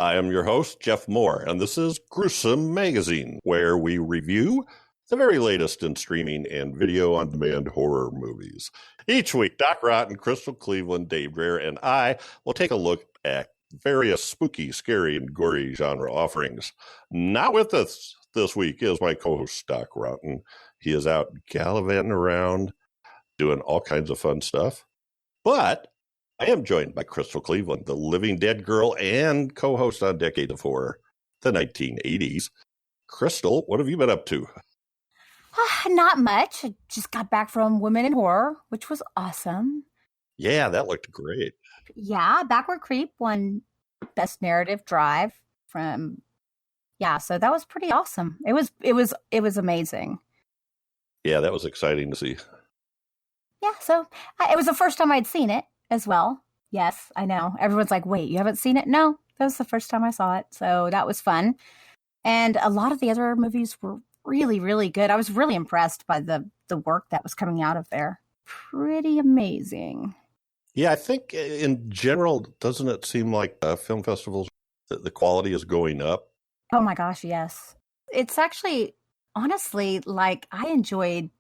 I am your host, Jeff Mohr, and this is Gruesome Magazine, where we review the very latest in streaming and video-on-demand horror movies. Each week, Doc Rotten, Crystal Cleveland, Dave Dreher, and I will take a look at various spooky, scary, and gory genre offerings. Not with us this week is my co-host, Doc Rotten. He is out gallivanting around, doing all kinds of fun stuff. But I am joined by Crystal Cleveland, the living dead girl and co-host on Decade of Horror, the 1980s. Crystal, what have you been up to? Not much. I just got back from Women in Horror, which was awesome. Yeah, that looked great. Yeah, Backward Creep won Best Narrative Drive from. Yeah, so that was pretty awesome. It was amazing. Yeah, that was exciting to see. Yeah, so it was the first time I'd seen it as well. Yes, I know. Everyone's like, wait, you haven't seen it? No, that was the first time I saw it. So that was fun. And a lot of the other movies were really, really good. I was really impressed by the work that was coming out of there. Pretty amazing. Yeah, I think in general, doesn't it seem like film festivals, the quality is going up? Oh my gosh, yes. It's actually, honestly, like I enjoyed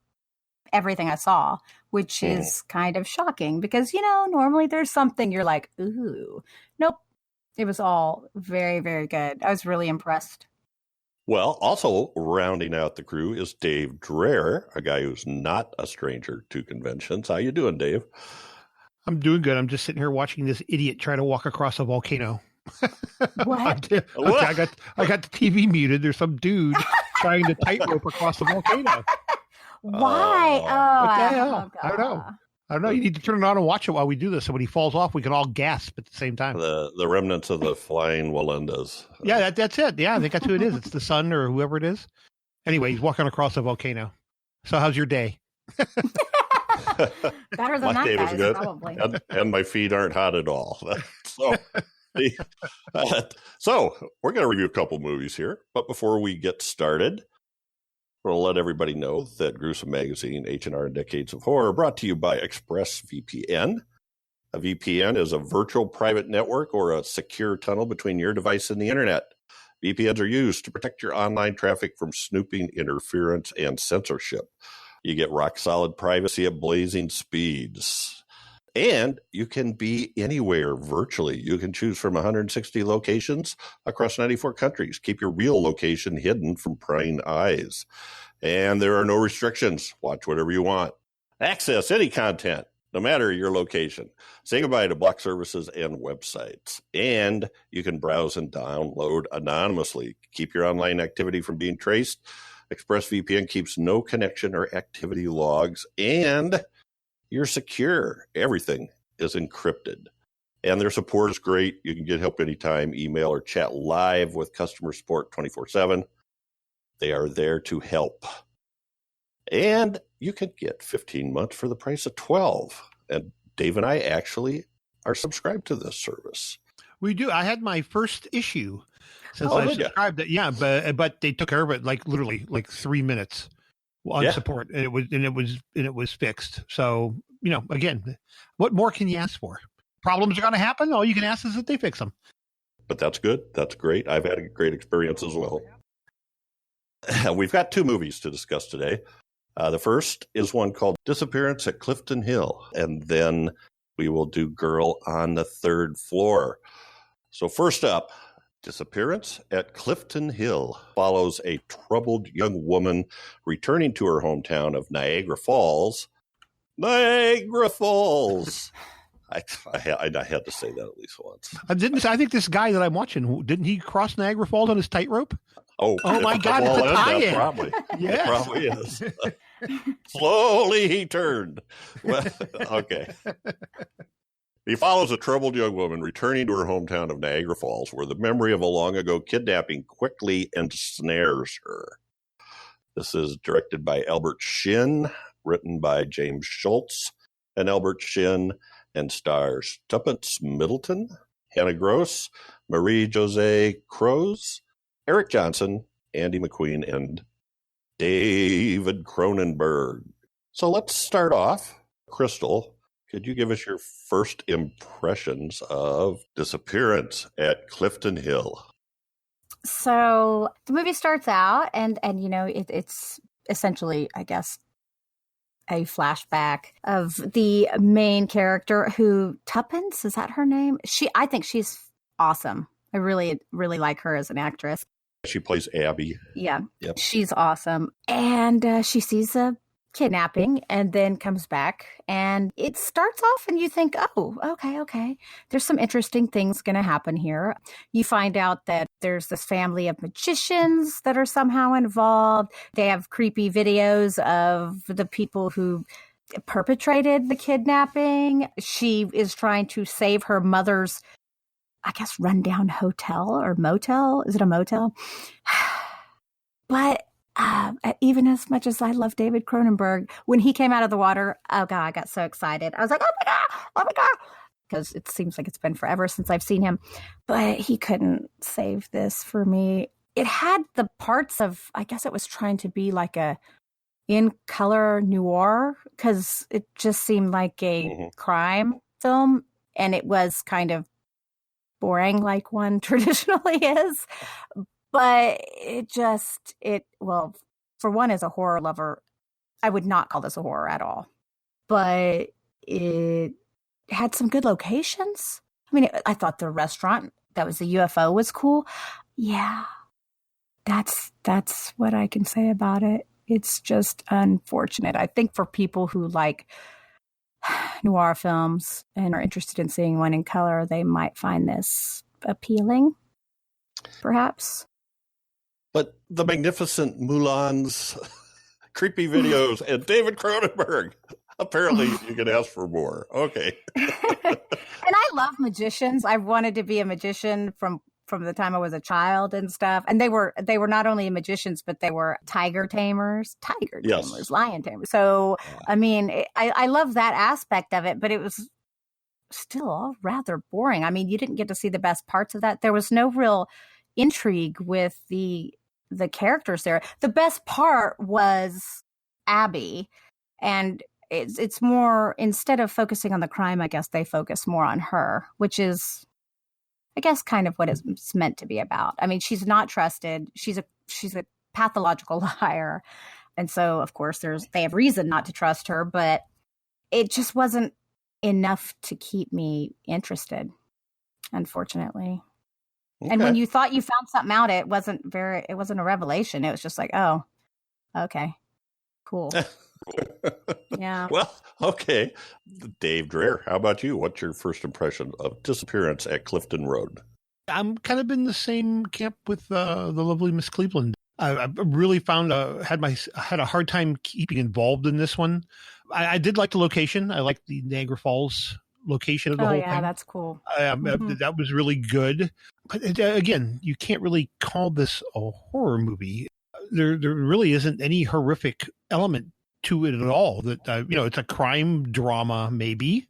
everything I saw, which is kind of shocking because, normally there's something you're like, ooh. Nope. It was all very, very good. I was really impressed. Well, also rounding out the crew is Dave Dreher, a guy who's not a stranger to conventions. How you doing, Dave? I'm doing good. I'm just sitting here watching this idiot try to walk across a volcano. What? I got the TV muted. There's some dude trying to tightrope across the volcano. Why? What the hell? I don't know. You need to turn it on and watch it while we do this. So when he falls off, we can all gasp at the same time. The remnants of the flying Walendas. Yeah, that's it. Yeah, I think that's who it is. It's the sun or whoever it is. Anyway, he's walking across a volcano. So how's your day? Better than my day was good, probably. and my feet aren't hot at all. So we're going to review a couple movies here. But before we get started, we're going to let everybody know that Gruesome Magazine, H&R and Decades of Horror, brought to you by ExpressVPN. A VPN is a virtual private network or a secure tunnel between your device and the internet. VPNs are used to protect your online traffic from snooping, interference, and censorship. You get rock-solid privacy at blazing speeds. And you can be anywhere virtually. You can choose from 160 locations across 94 countries. Keep your real location hidden from prying eyes. And there are no restrictions. Watch whatever you want. Access any content, no matter your location. Say goodbye to block services and websites. And you can browse and download anonymously. Keep your online activity from being traced. ExpressVPN keeps no connection or activity logs, and you're secure. Everything is encrypted. And their support is great. You can get help anytime, email or chat live with customer support 24/7. They are there to help. And you can get 15 months for the price of 12. And Dave and I actually are subscribed to this service. We do. I had my first issue since I subscribed it. Yeah, but they took care of it literally 3 minutes on support, and it was fixed. So again, what more can you ask for? Problems are going to happen. All you can ask is that they fix them. But that's good. That's great. I've had a great experience as well. We've got two movies to discuss today. The first is one called Disappearance at Clifton Hill, and then we will do Girl on the Third Floor. So first up, Disappearance at Clifton Hill follows a troubled young woman returning to her hometown of Niagara Falls. Niagara Falls! I had to say that at least once. I think this guy that I'm watching, didn't he cross Niagara Falls on his tightrope? Oh my God, it's a tie-in. Probably. Yes. It probably is. Slowly he turned. Well, okay. He follows a troubled young woman returning to her hometown of Niagara Falls, where the memory of a long-ago kidnapping quickly ensnares her. This is directed by Albert Shin, written by James Schultz and Albert Shin, and stars Tuppence Middleton, Hannah Gross, Marie-Josée Croze, Eric Johnson, Andy McQueen, and David Cronenberg. So let's start off. Crystal, Could you give us your first impressions of Disappearance at Clifton Hill? So the movie starts out and it's essentially, I guess, a flashback of the main character who Tuppence, is that her name? I think she's awesome. I really, really like her as an actress. She plays Abby. Yeah. Yep. She's awesome. And she sees a kidnapping and then comes back, and it starts off and you think, oh, okay. There's some interesting things going to happen here. You find out that there's this family of magicians that are somehow involved. They have creepy videos of the people who perpetrated the kidnapping. She is trying to save her mother's, I guess, rundown hotel or motel. Is it a motel? But even as much as I love David Cronenberg, when he came out of the water, oh God, I got so excited. I was like, oh my God. Because it seems like it's been forever since I've seen him. But he couldn't save this for me. It had the parts of, I guess it was trying to be like a in-color noir, because it just seemed like a crime film. And it was kind of boring like one traditionally is. But well, for one, as a horror lover, I would not call this a horror at all. But it had some good locations. I mean, I thought the restaurant that was the UFO was cool. Yeah, that's what I can say about it. It's just unfortunate. I think for people who like noir films and are interested in seeing one in color, they might find this appealing, perhaps. But the magnificent Mulan's creepy videos and David Cronenberg, apparently you can ask for more. Okay. And I love magicians. I've wanted to be a magician from the time I was a child and stuff. And they were not only magicians, but they were tiger tamers, lion tamers. So, I mean, I love that aspect of it, but it was still all rather boring. I mean, you didn't get to see the best parts of that. There was no real intrigue with the characters there. The best part was Abby, and it's more, instead of focusing on the crime, I guess they focus more on her, which is, I guess, kind of what it's meant to be about. I mean, she's not trusted. She's a pathological liar, and so of course they have reason not to trust her, but it just wasn't enough to keep me interested, unfortunately. Okay. And when you thought you found something out, it wasn't a revelation. It was just like, oh, okay, cool. Yeah. Well, okay. Dave Dreher, how about you? What's your first impression of Disappearance at Clifton Road? I'm kind of in the same camp with the lovely Miss Cleveland. I really found had a hard time keeping involved in this one. I did like the location. I liked the Niagara Falls location of the whole thing. Oh yeah, that's cool. That was really good. But again, you can't really call this a horror movie. There really isn't any horrific element to it at all. That it's a crime drama maybe,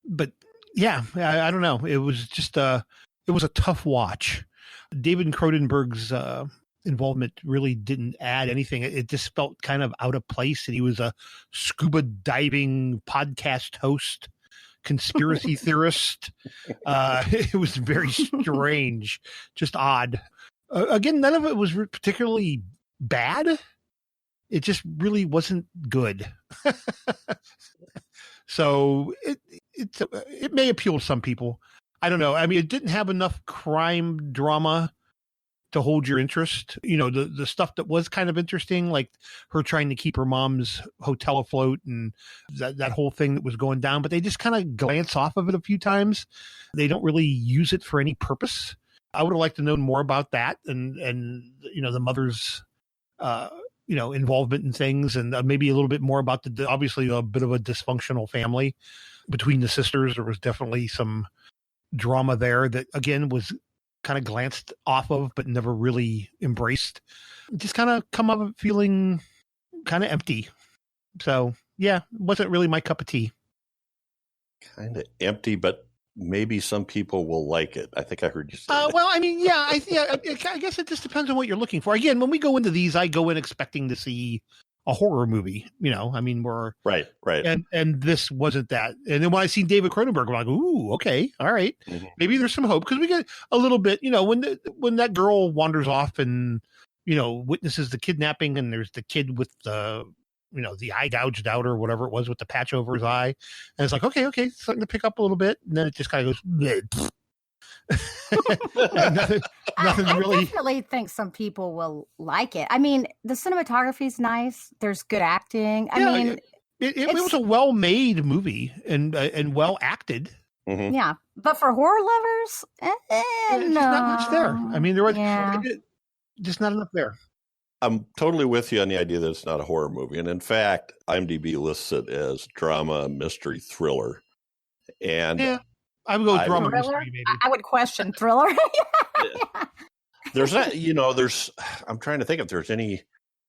but yeah, I don't know. It was just it was a tough watch. David Cronenberg's involvement really didn't add anything. It just felt kind of out of place. And he was a scuba diving podcast host, conspiracy theorist. It was very strange, just odd. Again, none of it was particularly bad. It just really wasn't good. So it may appeal to some people. I don't know. I mean, it didn't have enough crime drama to hold your interest. The stuff that was kind of interesting, like her trying to keep her mom's hotel afloat and that whole thing that was going down, but they just kind of glance off of it a few times. They don't really use it for any purpose. I would have liked to know more about that and the mother's, involvement in things, and maybe a little bit more about obviously a bit of a dysfunctional family between the sisters. There was definitely some drama there that again was kind of glanced off of, but never really embraced. Just kind of come up feeling kind of empty. So yeah, it wasn't really my cup of tea. Kind of empty, but maybe some people will like it. I think I heard you say that. Well, I mean, yeah, I guess it just depends on what you're looking for. Again, when we go into these, I go in expecting to see a horror movie. I mean, we're right. And this wasn't that. And then when I seen David Cronenberg, I'm like, ooh, okay, all right, maybe there's some hope, because we get a little bit, when that girl wanders off and witnesses the kidnapping, and there's the kid with the the eye gouged out or whatever it was with the patch over his eye, and it's like, okay, starting to pick up a little bit, and then it just kind of goes. nothing really. I definitely think some people will like it. I mean, the cinematography is nice. There's good acting. I mean, it was a well-made movie and well acted. Mm-hmm. Yeah, but for horror lovers, there's no. not much there. I mean, there was just not enough there. I'm totally with you on the idea that it's not a horror movie. And in fact, IMDb lists it as drama, mystery, thriller. And I would go drama mystery, maybe. I would question thriller. There's not, I'm trying to think if there's any,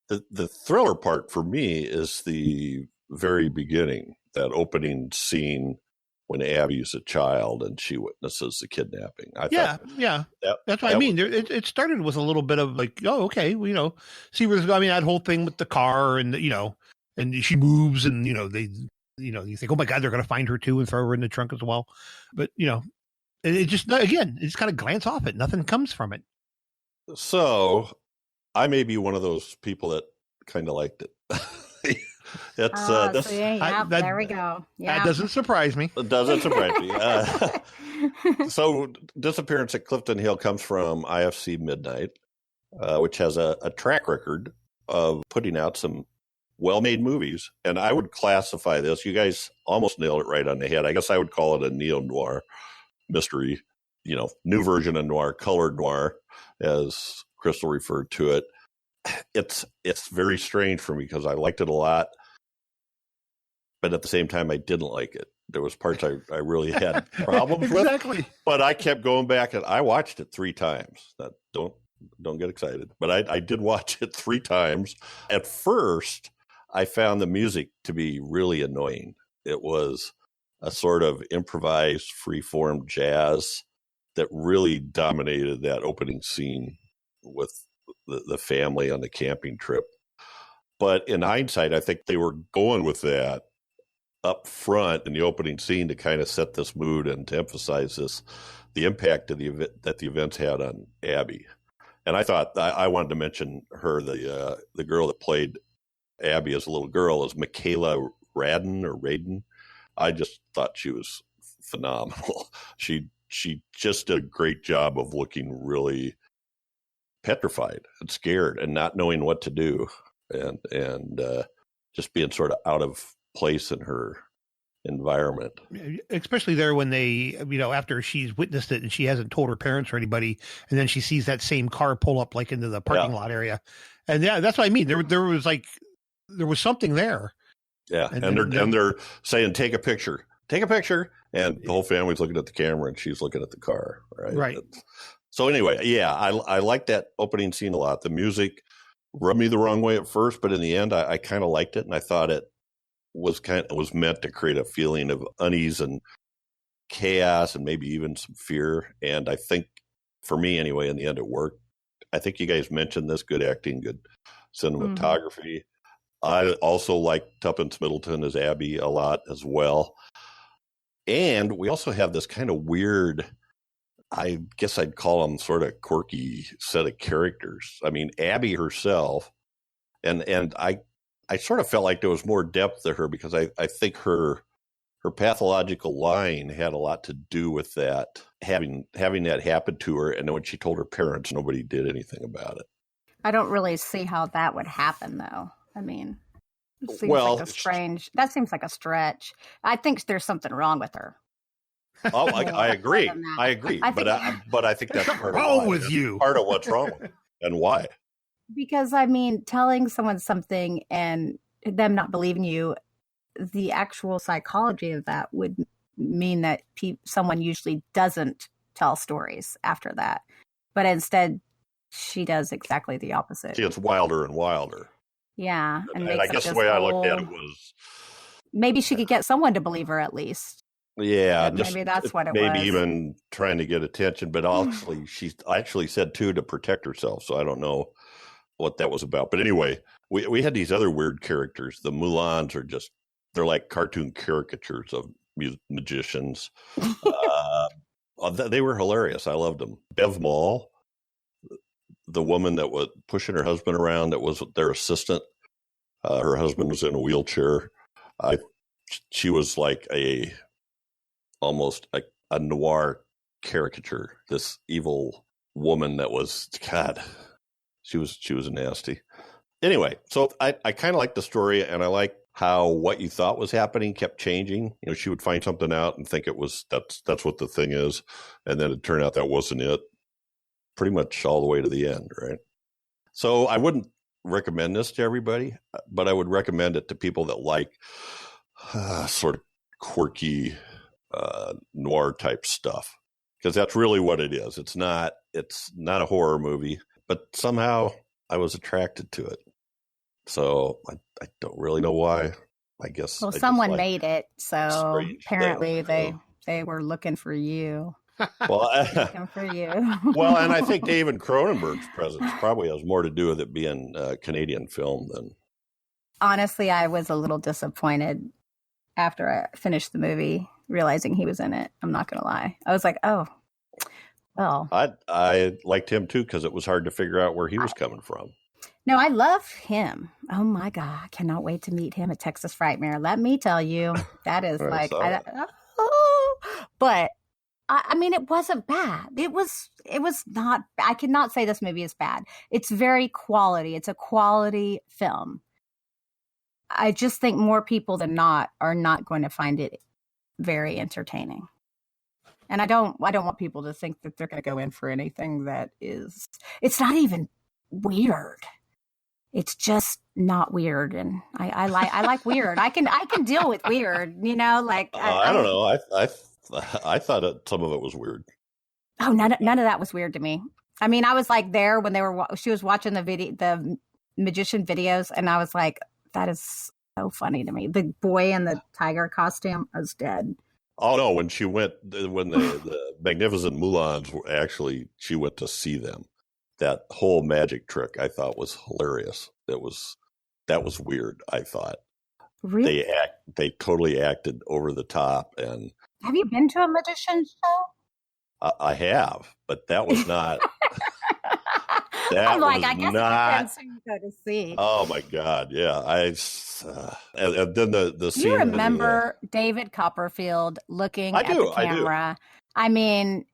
the thriller part for me is the very beginning, that opening scene when Abby's a child and she witnesses the kidnapping. That's what I mean. It started with a little bit of like, oh, okay, see where this. I mean, that whole thing with the car and and she moves and they, you think, oh my God, they're going to find her too and throw her in the trunk as well. But it just, again, it just kind of glance off it. Nothing comes from it. So I may be one of those people that kind of liked it. It's there we go. Yeah. That doesn't surprise me. It doesn't surprise me. So Disappearance at Clifton Hill comes from IFC Midnight, which has a track record of putting out some well-made movies. And I would classify this, you guys almost nailed it right on the head. I guess I would call it a neo-noir mystery, new version of noir, colored noir, as Crystal referred to it. It's very strange for me because I liked it a lot, but at the same time I didn't like it. There was parts I really had problems with, but I kept going back and I watched it 3 times. Don't get excited, but I did watch it 3 times. At first, I found the music to be really annoying. It was a sort of improvised, free-form jazz that really dominated that opening scene with the family on the camping trip. But in hindsight, I think they were going with that up front in the opening scene to kind of set this mood and to emphasize the impact of that the events had on Abby. And I thought I wanted to mention her, the girl that played Abby as a little girl, is Mikaela Raden. I just thought she was phenomenal. She just did a great job of looking really petrified and scared and not knowing what to do, and just being sort of out of place in her environment. Especially there when they, after she's witnessed it and she hasn't told her parents or anybody, and then she sees that same car pull up like into the parking lot area, and that's what I mean. There was something there. Yeah, and they're saying, take a picture, and the whole family's looking at the camera and she's looking at the car, right? So anyway, yeah, I like that opening scene a lot. The music rubbed me the wrong way at first, but in the end, I kind of liked it, and I thought it was meant to create a feeling of unease and chaos and maybe even some fear. And I think, for me anyway, in the end, it worked. I think you guys mentioned this: good acting, good cinematography. I also like Tuppence Middleton as Abby a lot as well. And we also have this kind of weird, I guess I'd call them sort of quirky set of characters. I mean, Abby herself, and I sort of felt like there was more depth to her because I think her pathological lying had a lot to do with that, having that happen to her. And then when she told her parents, nobody did anything about it. I don't really see how that would happen, though. I mean, it seems that seems like a stretch. I think there's something wrong with her. Oh, I agree. But I think that's part wrong with you. Part of what's wrong with it and why. Because, I mean, telling someone something and them not believing you, the actual psychology of that would mean that someone usually doesn't tell stories after that. But instead, she does exactly the opposite. She gets wilder and wilder. Yeah. And I guess the way I looked at it was, maybe she could get someone to believe her at least. Yeah. Maybe that's what it was. Maybe even trying to get attention. But actually, she actually said, too, to protect herself. So I don't know what that was about. But anyway, we had these other weird characters. The Mulans are they're like cartoon caricatures of magicians. They were hilarious. I loved them. Bev Mall, the woman that was pushing her husband around, that was their assistant. Her husband was in a wheelchair. She was like almost a noir caricature. This evil woman that was, God, she was nasty. Anyway, so I kind of like the story, and I like how what you thought was happening kept changing. She would find something out and think that's what the thing is, and then it turned out that wasn't it. Pretty much all the way to the end, right? So I wouldn't recommend this to everybody, but I would recommend it to people that like sort of quirky noir type stuff, because that's really what it is. It's not a horror movie, but somehow I was attracted to it. So I don't really know why. I guess. Well, someone made it, so apparently they were looking for you. Well, looking for you. Well, and I think David Cronenberg's presence probably has more to do with it being a Canadian film than. Honestly, I was a little disappointed after I finished the movie, realizing he was in it. I'm not going to lie. I was like, oh, well. I liked him too, because it was hard to figure out where he was coming from. No, I love him. Oh my God. I cannot wait to meet him at Texas Frightmare. Let me tell you, that is like, but I mean, it wasn't bad. It was not, I cannot say this movie is bad. It's very quality. It's a quality film. I just think more people than not are not going to find it very entertaining. And I don't want people to think that they're going to go in for anything that is, it's not even weird. It's just not weird. And I like weird. I can deal with weird, like. I don't know. I thought some of it was weird. Oh, none of that was weird to me. I mean, I was like there when she was watching the magician videos, and I was like, that is so funny to me. The boy in the tiger costume, I was dead. Oh no! When the Magnificent Mulans she went to see them. That whole magic trick I thought was hilarious. That was weird. I thought really? They totally acted over the top. And have you been to a magician show? I have, but that was not. I'm like, I guess not. You go to see. Oh my God! Yeah, and then the scene. You remember David Copperfield looking at the camera? I mean,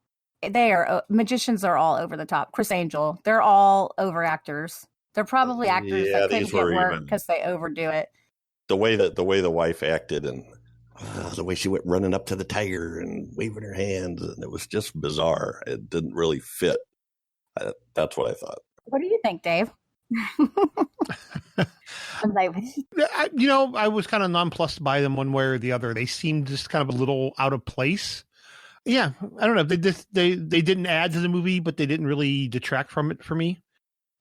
magicians are all over the top. Chris Angel, they're all over actors. They're probably actors that couldn't get work because they overdo it. The way the wife acted, and the way she went running up to the tiger and waving her hands, and it was just bizarre. It didn't really fit. That's what I thought. What do you think, Dave? I'm like, I was kind of nonplussed by them one way or the other. They seemed just kind of a little out of place. Yeah, I don't know. They didn't add to the movie, but they didn't really detract from it for me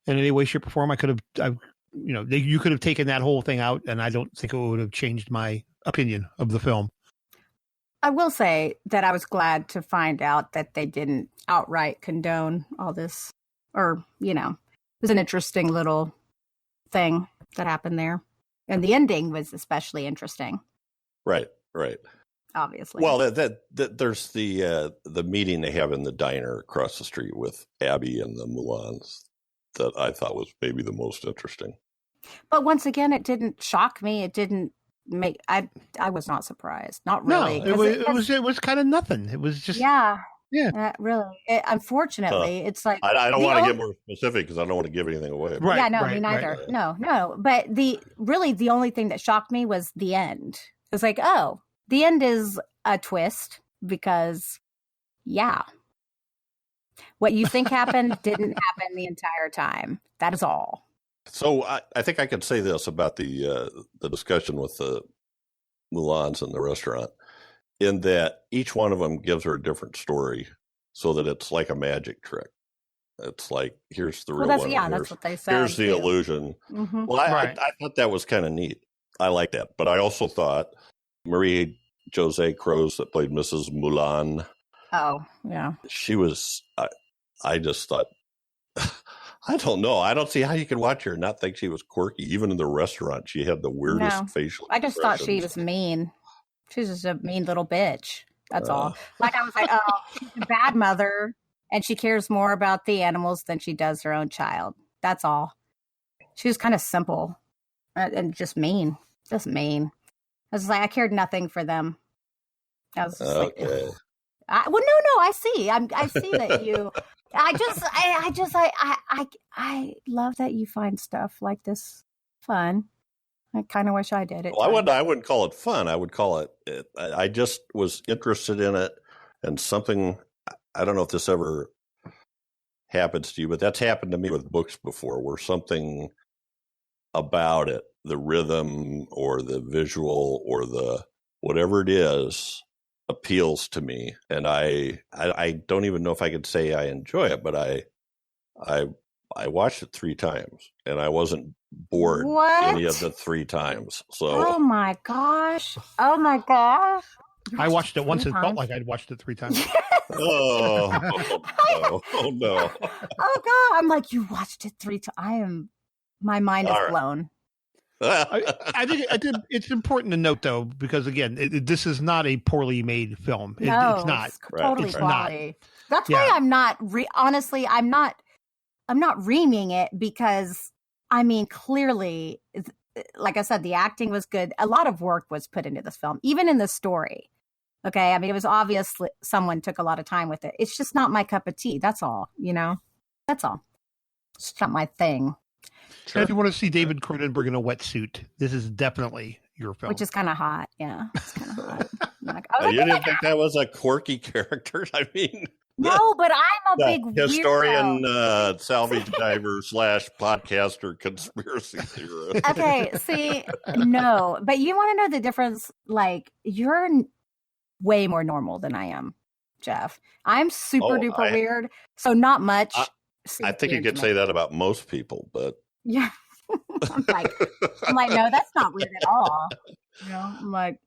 in any way, shape, or form. You could have taken that whole thing out, and I don't think it would have changed my opinion of the film. I will say that I was glad to find out that they didn't outright condone all this, or, it was an interesting little thing that happened there. And the ending was especially interesting. Right. Obviously. Well, there's the meeting they have in the diner across the street with Abby and the Mulans that I thought was maybe the most interesting. But once again, it didn't shock me. It didn't make. I was not surprised. Not really. No, it was kind of nothing. It was just really. Unfortunately, it's like I don't want to get more specific because I don't want to give anything away. Right. Yeah. No, me neither. Right. No. But the only thing that shocked me was the end. It was like, oh. The end is a twist because, what you think happened didn't happen the entire time. That is all. So I think I could say this about the discussion with the Mulans in the restaurant, in that each one of them gives her a different story, so that it's like a magic trick. It's like, here's the real one. Yeah, that's what they said. Here's the illusion. Mm-hmm. Well, I thought that was kind of neat. I like that, but I also thought Marie Jose Cruz, that played Mrs. Mulan. Oh, yeah. She was, I just thought, I don't know. I don't see how you could watch her and not think she was quirky. Even in the restaurant, she had the weirdest facial I just thought she was mean. She was just a mean little bitch. That's all. Like, I was like, oh, she's a bad mother, and she cares more about the animals than she does her own child. That's all. She was kind of simple and just mean. Just mean. I was like, I cared nothing for them. I was just like, no. I see. I see that you. I love that you find stuff like this fun. I kind of wish I did it. Well, I wouldn't call it fun. I would call it. I just was interested in it, and something. I don't know if this ever happens to you, but that's happened to me with books before, where something about it, the rhythm or the visual or the whatever it is, appeals to me, and I don't even know if I could say I enjoy it, but I watched it 3 times, and I wasn't bored any of the 3 times. So, oh my gosh! I watched it once and felt like I'd watched it 3 times. Oh no! Oh God! I'm like, you watched it 3 times. My mind is blown. I think it's important to note, though, because again, this is not a poorly made film. No, it's not. It's totally it's quality. Not. That's why I'm not. Honestly, I'm not reaming it, because I mean, clearly, like I said, the acting was good. A lot of work was put into this film, even in the story. Okay, I mean, it was obvious someone took a lot of time with it. It's just not my cup of tea. That's all. That's all. It's not my thing. Sure. If you want to see David Cronenberg in a wetsuit, this is definitely your film. Which is kind of hot. Yeah, it's kind of hot. You didn't think that was a quirky character? I mean, no, but I'm a big historian, weirdo. salvage diver / podcaster, conspiracy theorist. Okay, see, no, but you want to know the difference? Like, you're way more normal than I am, Jeff. I'm super duper weird, so not much. I think you could say that about most people, but yeah, I'm like, no, that's not weird at all. I'm like,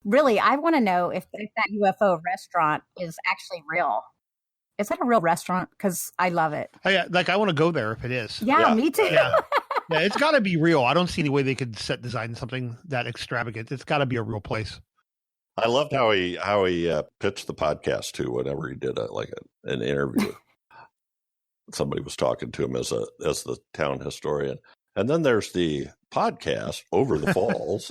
really, I want to know if that UFO restaurant is actually real. Is that a real restaurant? Because I love it. I want to go there if it is. Yeah. Me too. Yeah, it's got to be real. I don't see any way they could set design something that extravagant. It's got to be a real place. I loved how he pitched the podcast too. Whenever he did an interview, somebody was talking to him as the town historian, and then there's the podcast Over the Falls.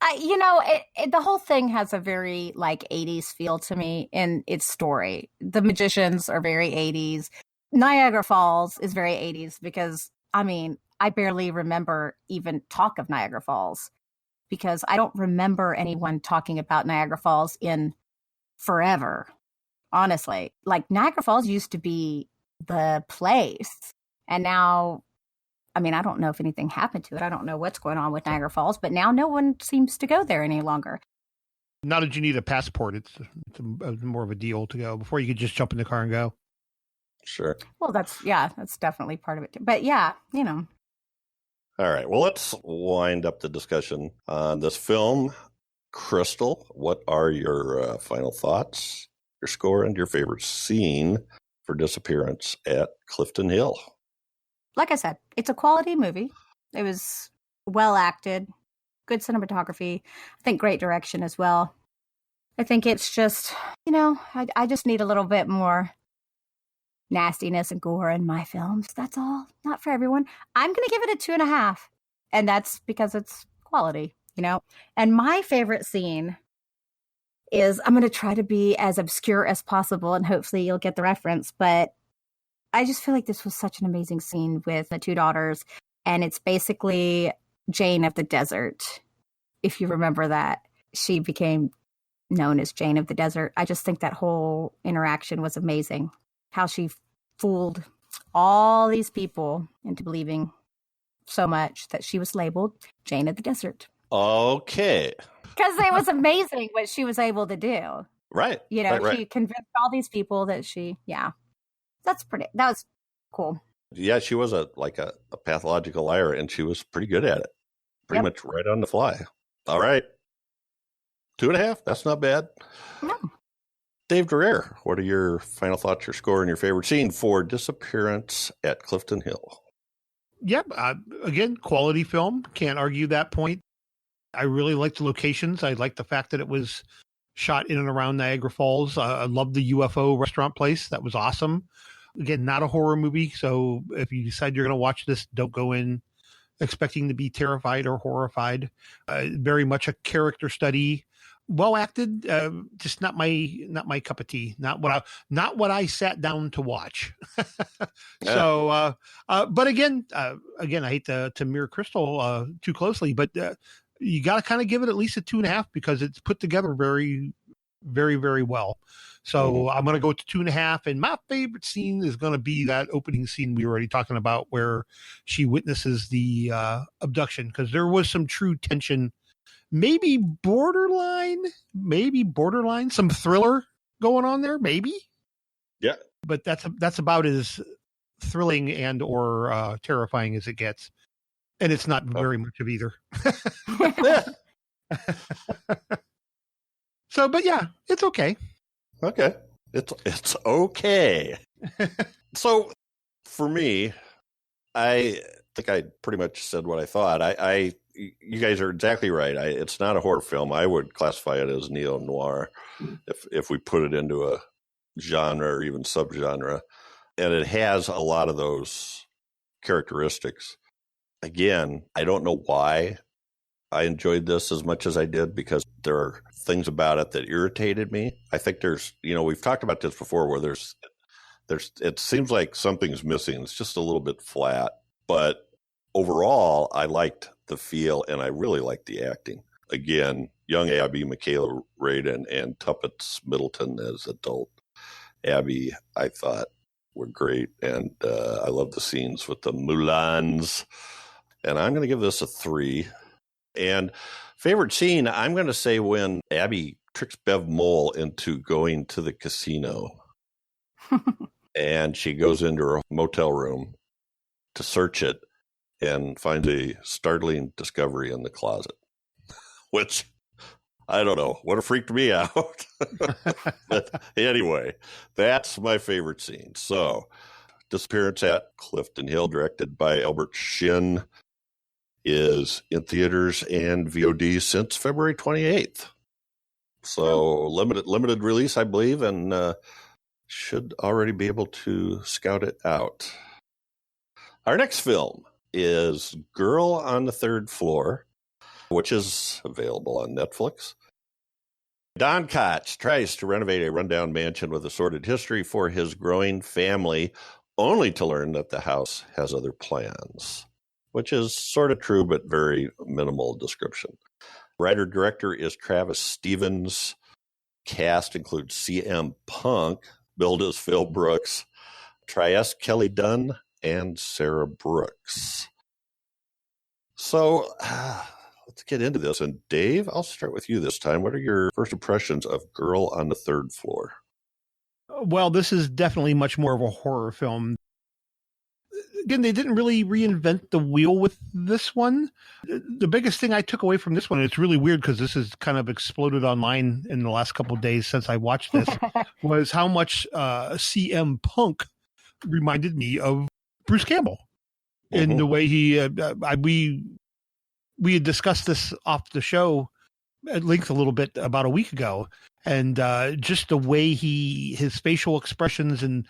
The whole thing has a very 80s feel to me in its story. The magicians are very 80s. Niagara Falls is very 80s because, I mean, I barely remember even talk of Niagara Falls because I don't remember anyone talking about Niagara Falls in forever. Honestly, Niagara Falls used to be the place, and now, I mean, I don't know if anything happened to it. I don't know what's going on with Niagara Falls, but now no one seems to go there any longer. Not that you need a passport. It's more of a deal to go before you could just jump in the car and go. Sure. Well, that's definitely part of it too. But yeah, All right. Well, let's wind up the discussion on this film. Crystal, what are your final thoughts, your score, and your favorite scene for Disappearance at Clifton Hill? Like I said, it's a quality movie. It was well acted, good cinematography. I think great direction as well. I think it's just, I just need a little bit more nastiness and gore in my films. That's all. Not for everyone. I'm going to give it a 2.5. And that's because it's quality, And my favorite scene is, I'm going to try to be as obscure as possible, and hopefully you'll get the reference, but I just feel like this was such an amazing scene with the 2 daughters, and it's basically Jane of the Desert. If you remember that, she became known as Jane of the Desert. I just think that whole interaction was amazing. How she fooled all these people into believing so much that she was labeled Jane of the Desert. Okay. Because it was amazing what she was able to do. Right. She convinced all these people that that was cool. Yeah, she was a pathological liar, and she was pretty good at it. Pretty much right on the fly. All right. 2.5. That's not bad. No. Dave Dreher, what are your final thoughts, your score, and your favorite scene for Disappearance at Clifton Hill? Yep. Again, quality film. Can't argue that point. I really liked the locations. I liked the fact that it was shot in and around Niagara Falls. I loved the UFO restaurant place. That was awesome. Again, not a horror movie. So if you decide you're going to watch this, don't go in expecting to be terrified or horrified. Very much a character study. Well acted, just not my cup of tea. Not what I sat down to watch. So, but again, I hate to mirror Crystal too closely, but you got to kind of give it at least a 2.5 because it's put together very, very, very well. So I'm going to go to 2.5, and my favorite scene is going to be that opening scene we were already talking about, where she witnesses the abduction, because there was some true tension. Maybe borderline, some thriller going on there, maybe. Yeah. But that's about as thrilling and or terrifying as it gets. And it's not very much of either. So, but yeah, it's okay. Okay. It's okay. So for me, I think I pretty much said what I thought. You guys are exactly right. It's not a horror film. I would classify it as neo-noir if we put it into a genre or even subgenre. And it has a lot of those characteristics. Again, I don't know why I enjoyed this as much as I did, because there are things about it that irritated me. I think we've talked about this before, where it seems like something's missing. It's just a little bit flat. But overall, I liked the feel, and I really liked the acting. Again, young Abby, Mikaela Raden, and Tuppence Middleton as adult Abby, I thought were great. And I love the scenes with the Mulans. And I'm going to give this a 3. And favorite scene, I'm going to say when Abby tricks Bev Mohl into going to the casino. And she goes into her motel room to search it and finds a startling discovery in the closet, which, I don't know, would have freaked me out. But anyway, that's my favorite scene. So, Disappearance at Clifton Hill, directed by Albert Shin, is in theaters and VOD since February 28th. So limited release, I believe, and should already be able to scout it out. Our next film is Girl on the Third Floor, which is available on Netflix. Don Koch tries to renovate a rundown mansion with a sordid history for his growing family, only to learn that the house has other plans, which is sort of true, but very minimal description. Writer-director is Travis Stevens. Cast includes CM Punk, billed as Phil Brooks, Trieste Kelly Dunn, and Sarah Brooks. So let's get into this. And Dave, I'll start with you this time. What are your first impressions of Girl on the Third Floor? Well, this is definitely much more of a horror film. Again, they didn't really reinvent the wheel with this one. The biggest thing I took away from this one, and it's really weird because this has kind of exploded online in the last couple of days since I watched this, was how much CM Punk reminded me of Bruce Campbell in the way he, we had discussed this off the show at length a little bit about a week ago. And just the way his facial expressions and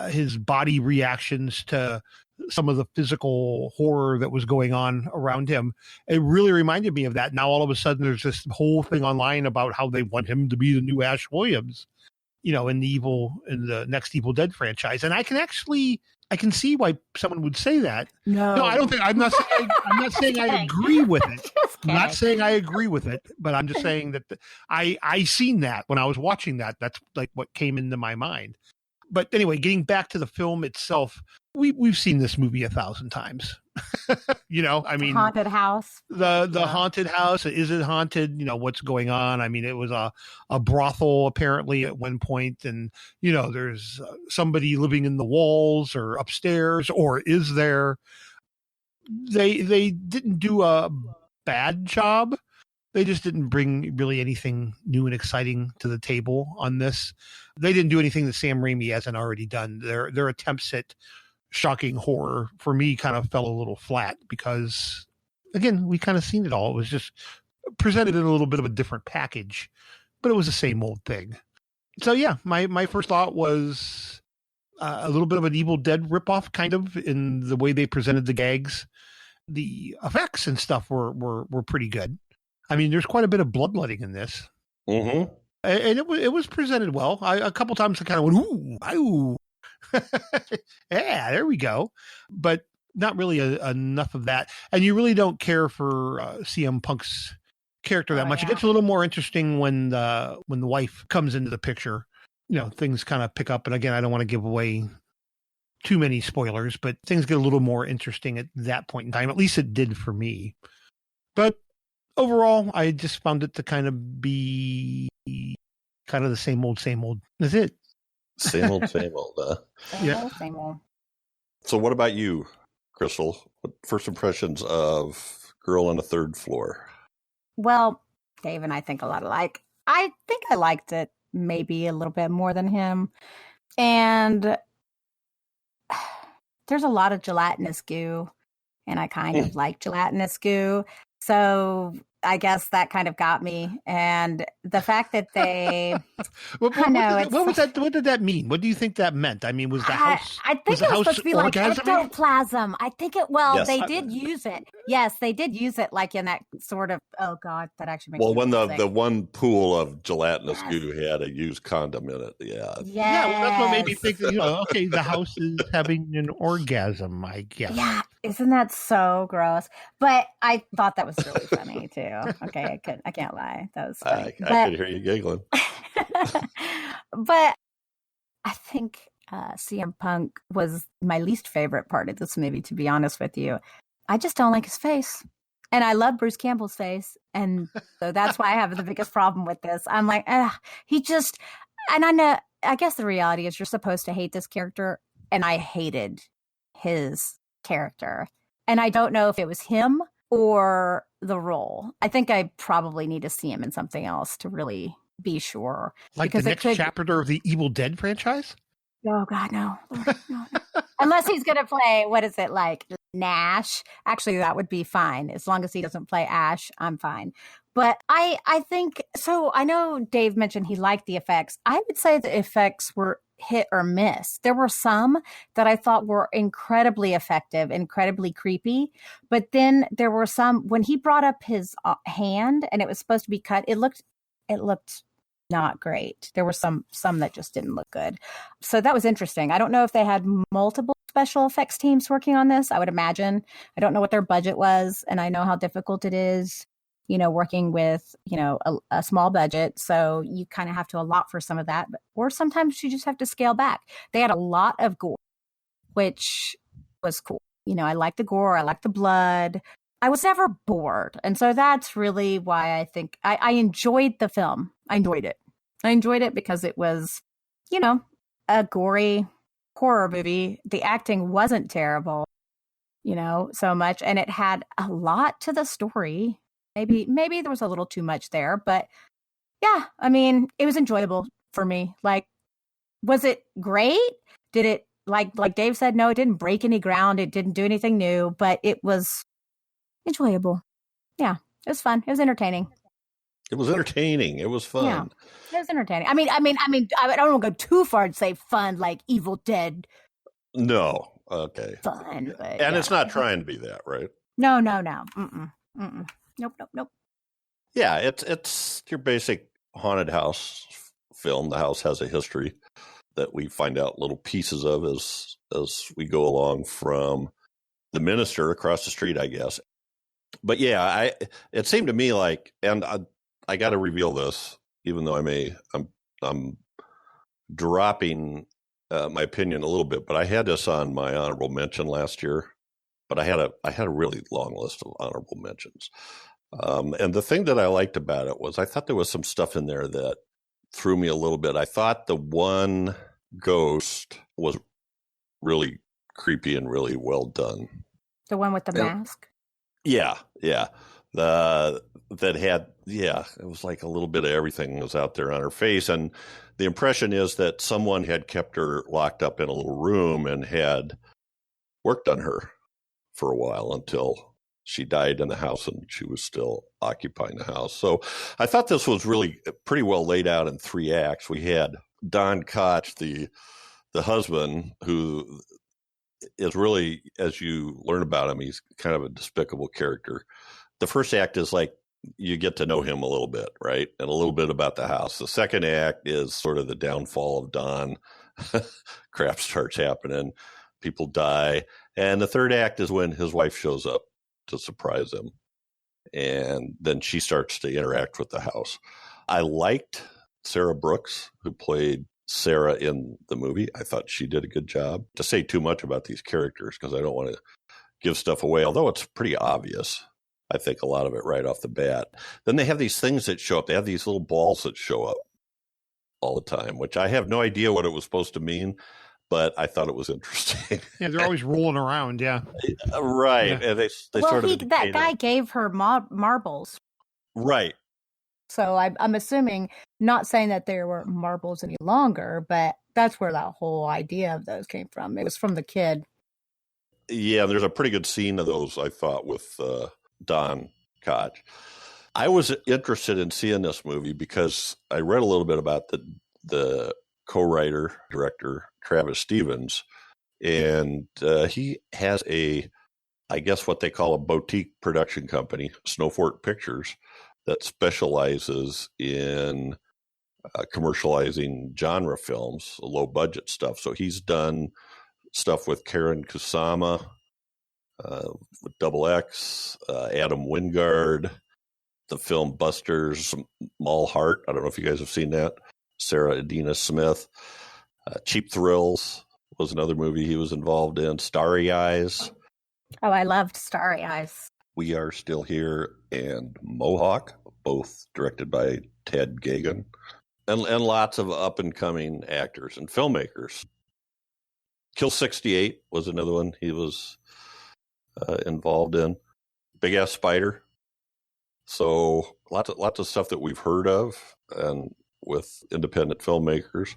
his body reactions to some of the physical horror that was going on around him, it really reminded me of that. Now, all of a sudden, there's this whole thing online about how they want him to be the new Ash Williams, in the next Evil Dead franchise. And I can see why someone would say that. No, I don't think. I'm not saying I agree with it. I'm not saying I agree with it, but I'm just saying that I seen that when I was watching that. That's like what came into my mind. But anyway, getting back to the film itself, we've seen this movie 1,000 times. I mean, haunted house. The haunted house. Is it haunted? What's going on? I mean, it was a brothel apparently at one point, and there's somebody living in the walls or upstairs, or is there? They didn't do a bad job. They just didn't bring really anything new and exciting to the table on this. They didn't do anything that Sam Raimi hasn't already done. Their attempts at shocking horror, for me, kind of fell a little flat because, again, we kind of seen it all. It was just presented in a little bit of a different package, but it was the same old thing. So, yeah, my first thought was a little bit of an Evil Dead ripoff, kind of, in the way they presented the gags. The effects and stuff were pretty good. I mean, there's quite a bit of bloodletting in this. Mm-hmm. And it was presented well. A couple times I kind of went, ooh, ooh. Yeah, there we go. But not really enough of that. And you really don't care for CM Punk's character that much. Yeah. It gets a little more interesting when the wife comes into the picture. You know, things kind of pick up. And again, I don't want to give away too many spoilers, but things get a little more interesting at that point in time. At least it did for me. But overall, I just found it to kind of be kind of the same old. That's it. Same old, huh? Same old. So what about you, Crystal? What first impressions of Girl on the Third Floor? Well, Dave and I think a lot alike. I think I liked it maybe a little bit more than him. And there's a lot of gelatinous goo, and I kind of like gelatinous goo. So I guess that kind of got me. And the fact that they, what did that mean? What do you think that meant? I mean, was the house? I think it was supposed to be like orgasming? ectoplasm. I think it. Well, yes. They did use it. Yes, they did use it, like in that sort of. Oh God, that actually makes. Well, when the one pool of gelatinous goo had a used condom in it, yeah. Yeah, well, that's what made me think. Okay, the house is having an orgasm, I guess. Yeah, isn't that so gross? But I thought that was really funny too. Okay, I can't lie. That was funny. I could hear you giggling. But I think CM Punk was my least favorite part of this movie, to be honest with you. I just don't like his face. And I love Bruce Campbell's face. And so that's why I have the biggest problem with this. I'm like, he just, and I guess the reality is you're supposed to hate this character. And I hated his character. And I don't know if it was him or the role. I think I probably need to see him in something else to really be sure. Like the next chapter of the Evil Dead franchise? Oh, God, no. Unless he's going to play, what is it, like Nash? Actually, that would be fine. As long as he doesn't play Ash, I'm fine. But I think, so I know Dave mentioned he liked the effects. I would say the effects were hit or miss. There were some that I thought were incredibly effective, incredibly creepy. But then there were some, when he brought up his hand and it was supposed to be cut, it looked not great. There were some that just didn't look good. So that was interesting. I don't know if they had multiple special effects teams working on this. I would imagine. I don't know what their budget was, and I know how difficult it is, working with, a small budget. So you kind of have to allot for some of that, or sometimes you just have to scale back. They had a lot of gore, which was cool. I like the gore. I like the blood. I was never bored. And so that's really why I think I enjoyed the film. I enjoyed it. I enjoyed it because it was, a gory horror movie. The acting wasn't terrible, so much. And it had a lot to the story. Maybe there was a little too much there. But yeah, I mean, it was enjoyable for me. Like, was it great? Did it, like Dave said, no, it didn't break any ground. It didn't do anything new. But it was enjoyable. Yeah, it was fun. It was entertaining. It was entertaining. It was fun. Yeah, it was entertaining. I mean, I don't want to go too far to say fun, like Evil Dead. No. Okay. Fun. But, and it's not trying to be that, right? No. Nope. Yeah, it's your basic haunted house film. The house has a history that we find out little pieces of as we go along from the minister across the street, I guess. But yeah, it seemed to me like, and I got to reveal this, even though I'm dropping my opinion a little bit, but I had this on my honorable mention last year. But I had a really long list of honorable mentions, and the thing that I liked about it was I thought there was some stuff in there that threw me a little bit. I thought the one ghost was really creepy and really well done. The one with the mask? Yeah. that had, it was like a little bit of everything was out there on her face. And the impression is that someone had kept her locked up in a little room and had worked on her for a while until she died in the house and she was still occupying the house. So I thought this was really pretty well laid out in 3 acts. We had Don Koch, the husband, who is really, as you learn about him, he's kind of a despicable character. The first act is like you get to know him a little bit, right? And a little bit about the house. The second act is sort of the downfall of Don. Crap starts happening. People die. And the third act is when his wife shows up to surprise him. And then she starts to interact with the house. I liked Sarah Brooks, who played Sarah in the movie. I thought she did a good job. To say too much about these characters, because I don't want to give stuff away, although it's pretty obvious. I think a lot of it right off the bat. Then they have these things that show up. They have these little balls that show up all the time, which I have no idea what it was supposed to mean, but I thought it was interesting. Yeah, they're always rolling around. Yeah, right. Yeah. And they well, sort of that guy gave her marbles. Right. So I'm assuming, not saying that there were marbles any longer, but that's where that whole idea of those came from. It was from the kid. Yeah, there's a pretty good scene of those, I thought, with Don Koch. I was interested in seeing this movie because I read a little bit about the co-writer, director, Travis Stevens, and he has I guess what they call a boutique production company, Snowfort Pictures, that specializes in commercializing genre films, low budget stuff. So he's done stuff with Karen Kusama, with Double X, Adam Wingard, the film Busters, Mall Heart. I don't know if you guys have seen that. Sarah Adina Smith. Cheap Thrills was another movie he was involved in. Starry Eyes. Oh, I loved Starry Eyes. We Are Still Here and Mohawk, both directed by Ted Gagan. And lots of up-and-coming actors and filmmakers. Kill 68 was another one he was involved in. Big Ass Spider. So lots of stuff that we've heard of and with independent filmmakers.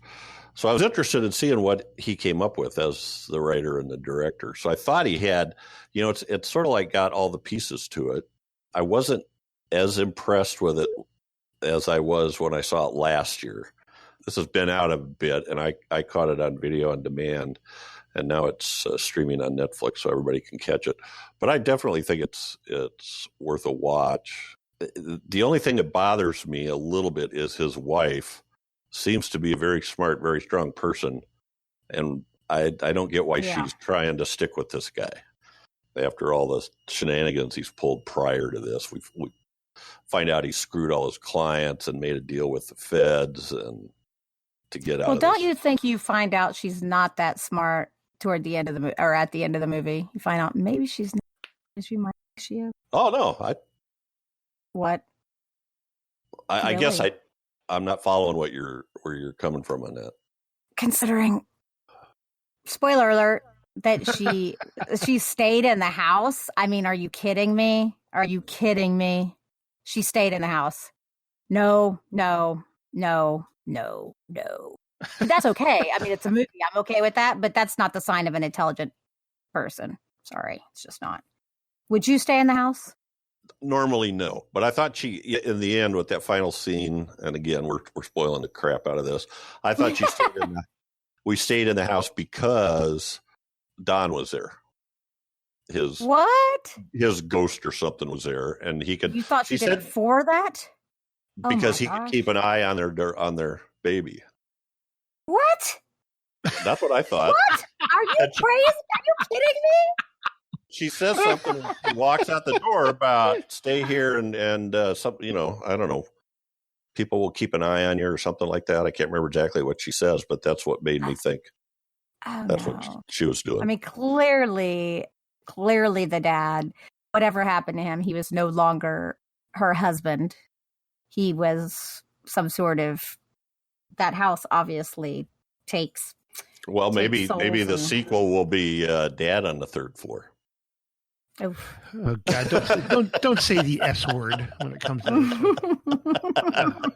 So I was interested in seeing what he came up with as the writer and the director. So I thought he had, it's sort of like got all the pieces to it. I wasn't as impressed with it as I was when I saw it last year. This has been out a bit, and I caught it on video on demand, and now it's streaming on Netflix, so everybody can catch it. But I definitely think it's worth a watch. The only thing that bothers me a little bit is his wife seems to be a very smart, very strong person, and I don't get why she's trying to stick with this guy after all the shenanigans he's pulled prior to this. We find out he screwed all his clients and made a deal with the feds and to get out. Well, don't you think you find out she's not that smart toward the end of the movie, or at the end of the movie? You find out maybe she's not. She might. She is. Oh no! What? I guess I'm not following where you're coming from on that. Considering, spoiler alert, that she stayed in the house. I mean, are you kidding me? Are you kidding me? She stayed in the house. No. But that's okay. I mean, it's a movie. I'm okay with that, but that's not the sign of an intelligent person. Sorry, it's just not. Would you stay in the house? Normally, no. But I thought she, in the end, with that final scene, and again, we're spoiling the crap out of this. I thought she stayed we stayed in the house because Don was there. His ghost or something was there, and he could. You thought she did it for that? Because he could keep an eye on their baby. What? That's what I thought. What? Are you crazy? Are you kidding me? She says something. She walks out the door about stay here and something. I don't know. People will keep an eye on you or something like that. I can't remember exactly what she says, but that's what made me think that's what she was doing. I mean, clearly the dad, whatever happened to him, he was no longer her husband. He was some sort of, that house obviously takes. Well, maybe the sequel will be Dad on the third floor. Oof. Oh God! Don't say the S word when it comes to.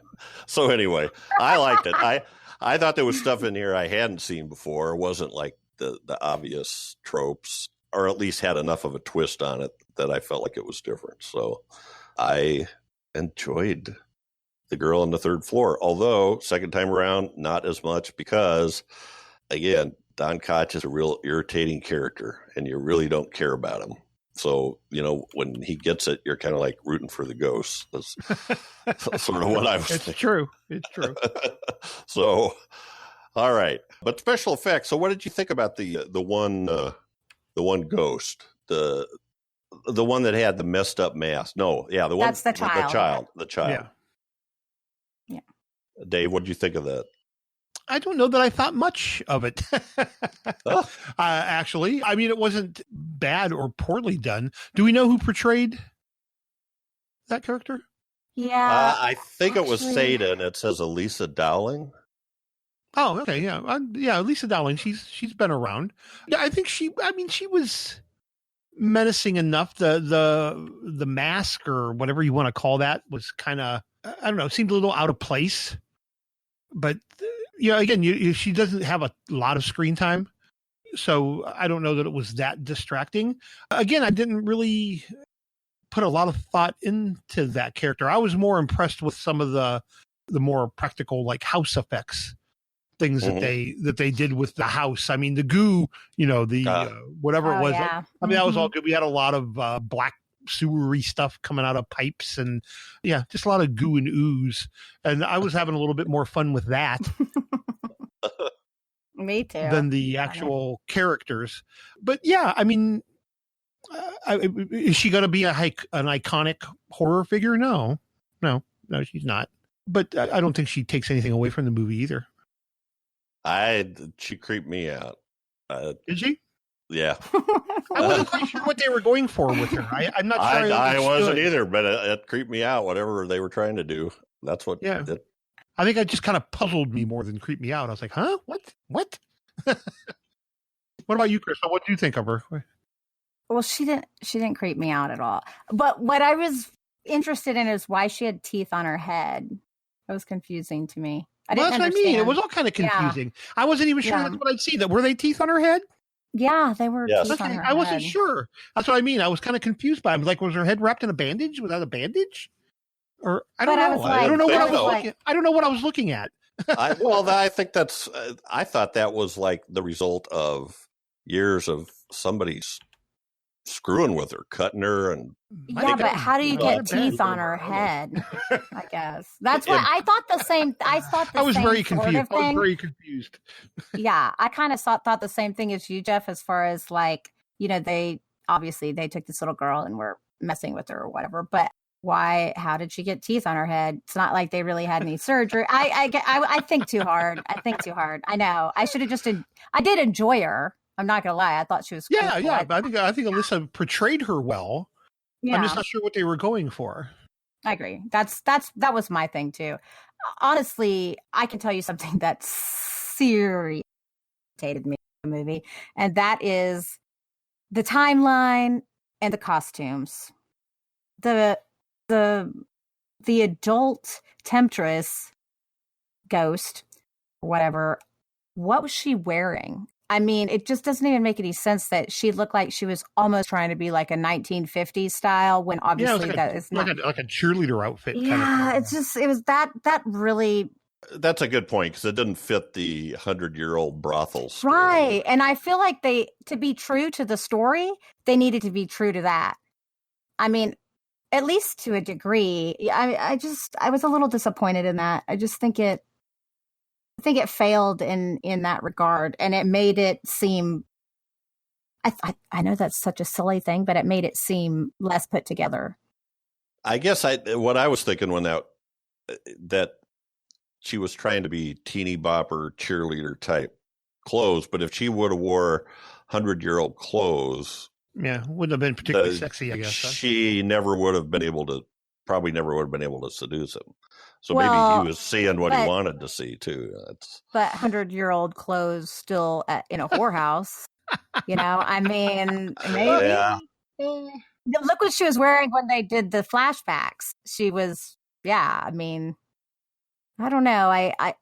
So anyway, I liked it. I thought there was stuff in here I hadn't seen before. It wasn't like the obvious tropes, or at least had enough of a twist on it that I felt like it was different. So I enjoyed The Girl on the Third Floor. Although second time around, not as much, because again, Don Koch is a real irritating character, and you really don't care about him. So, when he gets it, you're kind of like rooting for the ghosts. That's sort of what I was thinking. True. It's true. So, all right. But special effects. So what did you think about the one ghost? The one that had the messed up mask? No, yeah, the one. That's the child. The child. Yeah. Dave, what did you think of that? I don't know that I thought much of it. Oh. Actually, I mean, it wasn't bad or poorly done. Do we know who portrayed that character? Yeah. I think it was Seda, and it says Elisa Dowling. Oh, okay, yeah, yeah. Lisa Dowling, she's been around. Yeah, I think she was menacing enough. The mask or whatever you want to call that was kind of, I don't know, seemed a little out of place. But again, she doesn't have a lot of screen time, so I don't know that it was that distracting. Again, I didn't really put a lot of thought into that character. I was more impressed with some of the more practical, like house effects things that they did with the house. I mean, the goo, whatever it was. Yeah. I mean, that was all good. We had a lot of black sewery stuff coming out of pipes, and just a lot of goo and ooze. And I was having a little bit more fun with that. Me too. Than the actual characters. But yeah, I mean, is she going to be an iconic horror figure? No, she's not. But I don't think she takes anything away from the movie either. She creeped me out. Did she? Yeah. I wasn't quite sure what they were going for with her. I'm not sure. I wasn't either, but it creeped me out, whatever they were trying to do. That's what. Yeah. I think it just kind of puzzled me more than creeped me out. I was like, huh? What? What about you, Chris? What do you think of her? Well, she didn't creep me out at all. But what I was interested in is why she had teeth on her head. That was confusing to me. That's what I mean. It was all kind of confusing. Yeah. I wasn't even sure that's what I'd see. Were they teeth on her head? Yeah, they were teeth on her head. I wasn't sure. That's what I mean. I was kind of confused by them. Like, was her head wrapped in a bandage? Was that a bandage? Or I don't know. I don't know what I was looking. I don't know what I was looking at. I think that's. I thought that was like the result of years of somebody's screwing with her, cutting her, and but how do you get teeth on her head? I guess that's what I thought. The same. I thought the I was same very confused. Sort of I was very confused. Yeah, I kind of thought the same thing as you, Jeff. As far as like, they took this little girl and were messing with her or whatever, but. Why? How did she get teeth on her head? It's not like they really had any surgery. I think too hard. I know. I should have just. I did enjoy her. I'm not gonna lie. I thought she was. Cool. Yeah. But I think Alyssa portrayed her well. Yeah. I'm just not sure what they were going for. I agree. That was my thing too. Honestly, I can tell you something that seriously irritated me in the movie, and that is the timeline and the costumes. The adult temptress ghost, or whatever, what was she wearing? I mean, it just doesn't even make any sense that she looked like she was almost trying to be like a 1950s style when obviously that is not like a cheerleader outfit. Yeah, it was that really. That's a good point because it didn't fit the 100-year-old brothel story. Right, and I feel like to be true to the story, they needed to be true to that. I mean. At least to a degree. I was a little disappointed in that. I just think it failed in that regard, and it made it seem. I know that's such a silly thing, but it made it seem less put together. I guess what I was thinking when that she was trying to be teeny bopper cheerleader type clothes, but if she would have wore 100-year-old clothes. Yeah, wouldn't have been particularly sexy, I guess. She never would have been able to seduce him. So maybe he was seeing what he wanted to see, too. But 100-year-old clothes still in a whorehouse, I mean, maybe. Look what she was wearing when they did the flashbacks. She was, I mean, I don't know. I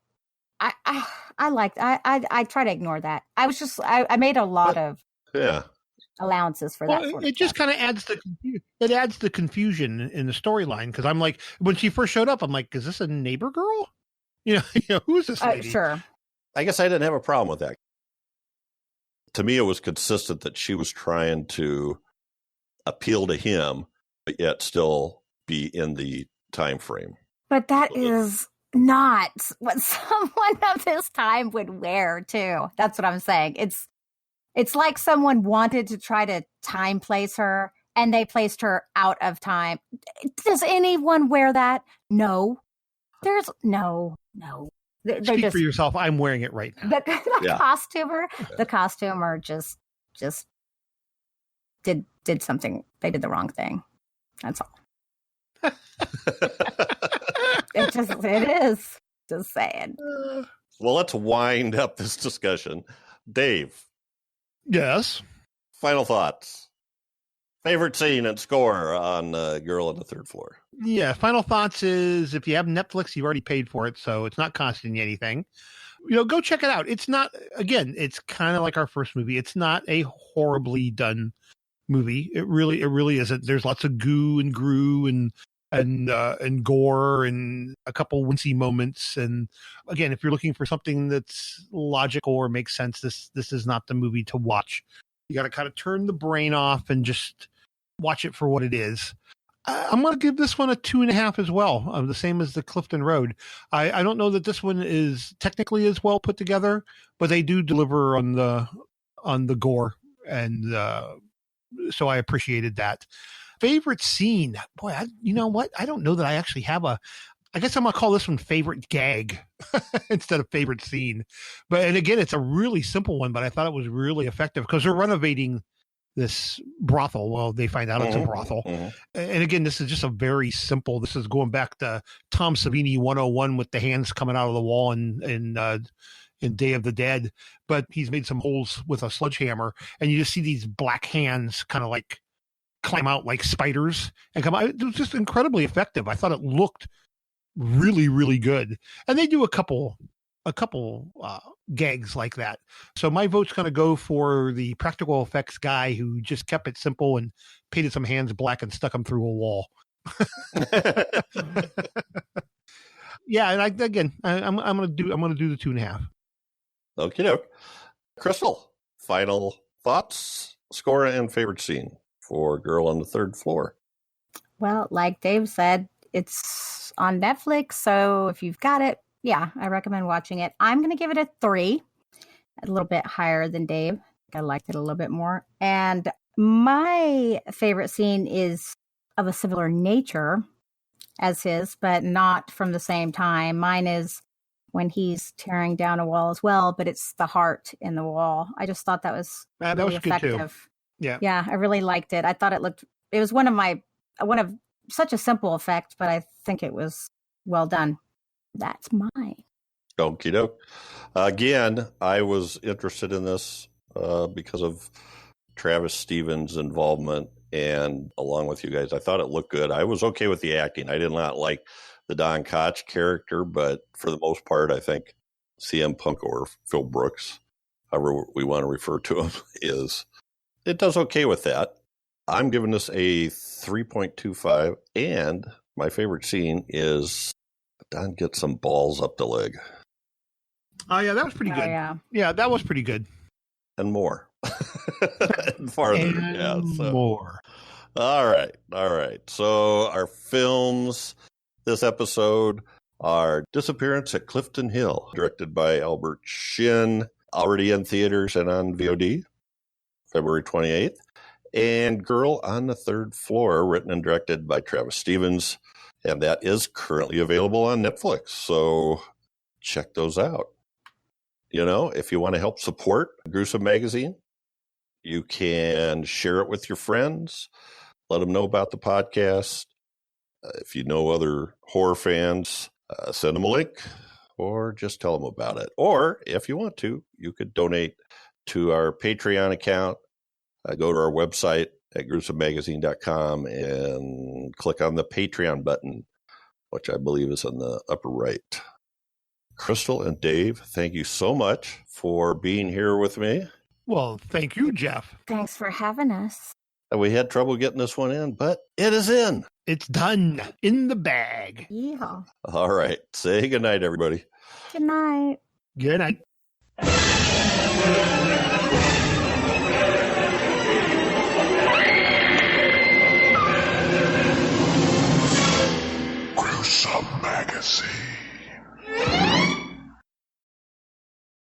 liked. I try to ignore that. I made a lot of allowances for that. It just kind of adds the confusion in the storyline, because I'm like, when she first showed up, I'm like, is this a neighbor girl? Who's this lady? Sure. I guess I didn't have a problem with that. To me, it was consistent that she was trying to appeal to him, but yet still be in the time frame. But that is not what someone of this time would wear, too. That's what I'm saying. It's like someone wanted to try to time place her, and they placed her out of time. Does anyone wear that? No. There's no. Speak for yourself. I'm wearing it right now. The costumer just did something. They did the wrong thing. That's all. It is. Just saying. Well, let's wind up this discussion. Dave. Yes. Final thoughts. Favorite scene and score on Girl on the Third Floor. Yeah, final thoughts is, if you have Netflix, you've already paid for it, so it's not costing you anything. Go check it out. It's not, again, it's kind of like our first movie. It's not a horribly done movie. It really isn't. There's lots of goo and grue and gore and a couple wincy moments. And again, if you're looking for something that's logical or makes sense, this is not the movie to watch. You got to kind of turn the brain off and just watch it for what it is. I'm going to give this one a 2.5 as well. The same as the Clifton Road. I don't know that this one is technically as well put together, but they do deliver on the gore, and so I appreciated that. Favorite scene, boy, you know what? I don't know that I actually have I guess I'm going to call this one favorite gag instead of favorite scene. And again, it's a really simple one, but I thought it was really effective because they're renovating this brothel. Well, they find out it's a brothel. Mm-hmm. And again, this is just a very simple, this is going back to Tom Savini 101 with the hands coming out of the wall in Day of the Dead. But he's made some holes with a sledgehammer, and you just see these black hands kind of like climb out like spiders and come out. It was just incredibly effective. I thought it looked really, really good. And they do a couple gags like that. So my vote's going to go for the practical effects guy who just kept it simple and painted some hands black and stuck them through a wall. Yeah, and I'm going to do the 2.5. Okie doke. Crystal, final thoughts, score, and favorite scene for Girl on the Third Floor. Well, like Dave said, it's on Netflix, so if you've got it, I recommend watching it. I'm going to give it a 3, a little bit higher than Dave. I liked it a little bit more. And my favorite scene is of a similar nature as his, but not from the same time. Mine is when he's tearing down a wall as well, but it's the heart in the wall. I just thought that was really effective. Good too. Yeah, I really liked it. I thought it was one of such a simple effect, but I think it was well done. That's mine. Okie doke. Again, I was interested in this because of Travis Stevens' involvement, and along with you guys, I thought it looked good. I was okay with the acting. I did not like the Don Koch character, but for the most part, I think CM Punk or Phil Brooks, however we want to refer to him, it does okay with that. I'm giving this a 3.25, and my favorite scene is Don gets some balls up the leg. Oh, yeah, that was pretty good. Yeah, that was pretty good. And more. Farther. More. All right. So our films this episode are Disappearance at Clifton Hill, directed by Albert Shin, already in theaters and on VOD, February 28th. And Girl on the Third Floor, written and directed by Travis Stevens. And that is currently available on Netflix. So check those out. If you want to help support Gruesome Magazine, you can share it with your friends. Let them know about the podcast. If you know other horror fans, send them a link or just tell them about it. Or if you want to, you could donate to our Patreon account. Go to our website, at gruesomemagazine.com and click on the Patreon button, which I believe is on the upper right. Crystal and Dave, thank you so much for being here with me. Well, thank you, Jeff. Thanks for having us. We had trouble getting this one in, but it is in. It's done. In the bag. Yeehaw. All right. Say goodnight, everybody. Good night. Good night. Gruesome Magazine.